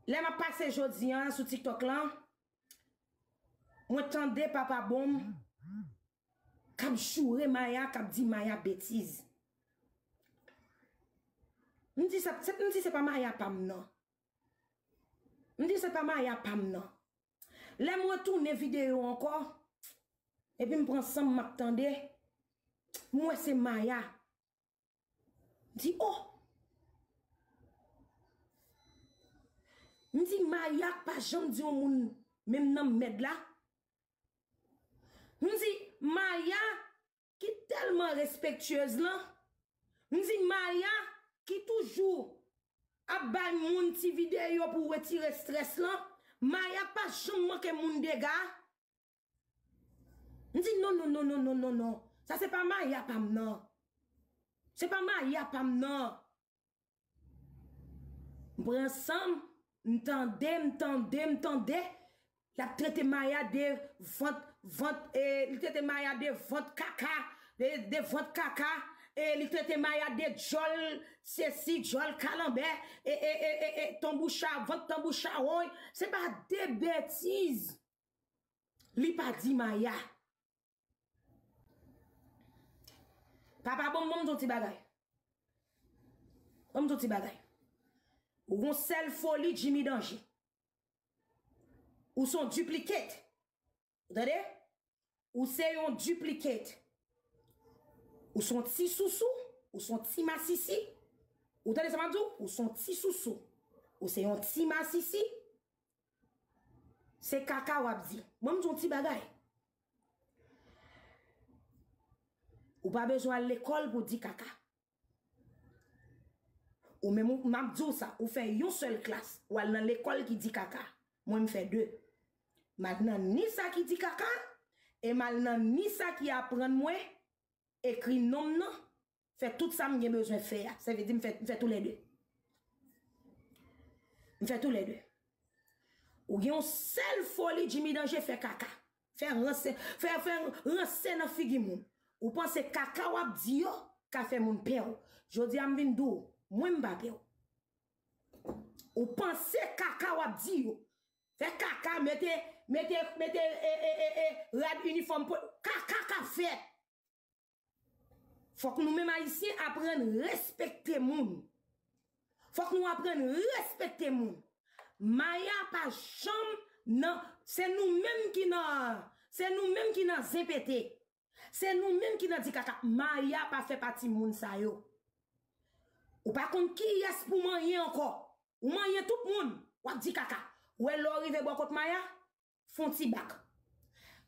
Là, m'a passé jodi sur TikTok là. Moi tendais papa bon. Kap choure Maya, kap di Maya bêtise. M'di c'est pas Maya pam non. M'di c'est pas Maya pam non. Là, moi tourne vidéo encore. Et puis m'prend ensemble m'attendais. Moi c'est Maya. M'di oh. M'di Maya pas jamais dit au moun même nan med là. M'di Maya qui tellement respectueuse là. M'di Maya qui toujours a bay moun ti vidéo pour retirer stress là. Maya pas jamais manque moun dégâts. M'di non. Ça c'est pas Maya pam non. C'est pas Maya pam non. M'prend ensemble, m'tendais. La traité Maya de vente il traité Maya de vente caca, de vente caca, et il traité Maya de jol, ceci, jol calambert, et tamboucha, vente tamboucha, c'est pas des bêtises. Li pas dit Maya. Papa bon, mon petit bagay. Mon petit bagay. Ou gon sel folie Jimmy Danger. Ou son duplicate. Vous entendez? Ou c'est un duplicate. Ou son ti sousou. Ou son ti massissi. Ou entendez ça m'a dit? Ou son ti sousou. Ou c'est un ti massissi. C'est caca wap di. Moi m'ton ti bagay. Ou pas besoin à l'école pour dire caca. Ou même m'a dit ça, ou fait une seule classe. Ou al dans l'école qui dit caca. Moi me fait deux. Maintenant, ni ça qui dit caca, et maintenant, ni ça qui apprend moi, écrit nom non, fait tout ça, j'ai besoin de faire. Ça veut dire, me fait tous les deux. Me fait tous les deux. Ou yon seule folie, Jimmy Danger fait caca. Faire rancer dans figi moun. Ou pense caca wap di yo, ka fait moun peur. Jodi am vin dou, moi m'pa peur. Ou pense caca wap di yo. Fait caca, mettez rad uniforme pour caca fait. Faut que nous mêmes haïtiens apprennent respecter moun. Faut que nous apprennent respecter moun. Maya pas chambre non, c'est nous-mêmes qui n'a zépété. C'est nous-mêmes qui n'a dit caca. Maya pas fait partie moun sa yo. Ou pas contre qui est pour manger encore. Ou manger tout moun, ou dit caca. Ou elle arrive bon contre Maya, font ti bac.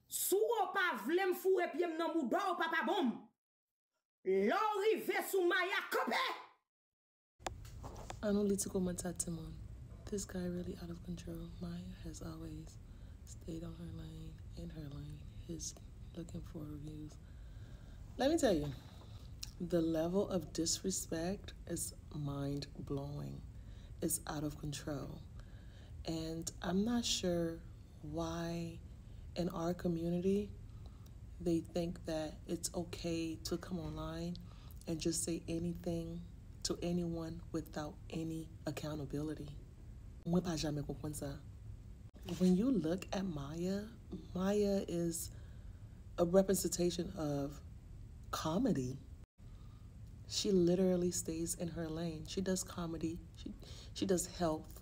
Sou ou pas vle m'foure pied nan moudo ou papa bom. L'arrive sous Maya kopé. I don't need to comment at Timon. This guy really out of control. Maya has always stayed on her lane, in her lane. He's looking for reviews. Let me tell you, the level of disrespect is mind-blowing. It's out of control. And I'm not sure why in our community they think that it's okay to come online and just say anything to anyone without any accountability. When you look at Maya, Maya is a representation of comedy. She literally stays in her lane. She does comedy. She does health.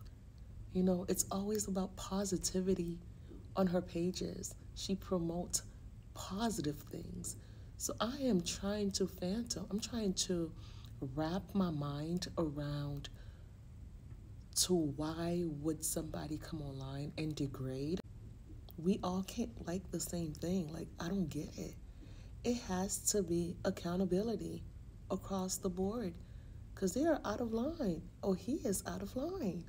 You know, it's always about positivity on her pages. She promotes positive things. So I am trying to I'm trying to wrap my mind around to why would somebody come online and degrade? We all can't like the same thing. Like, I don't get it. It has to be accountability across the board because they are out of line. Oh, he is out of line.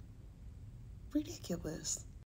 Ridiculous.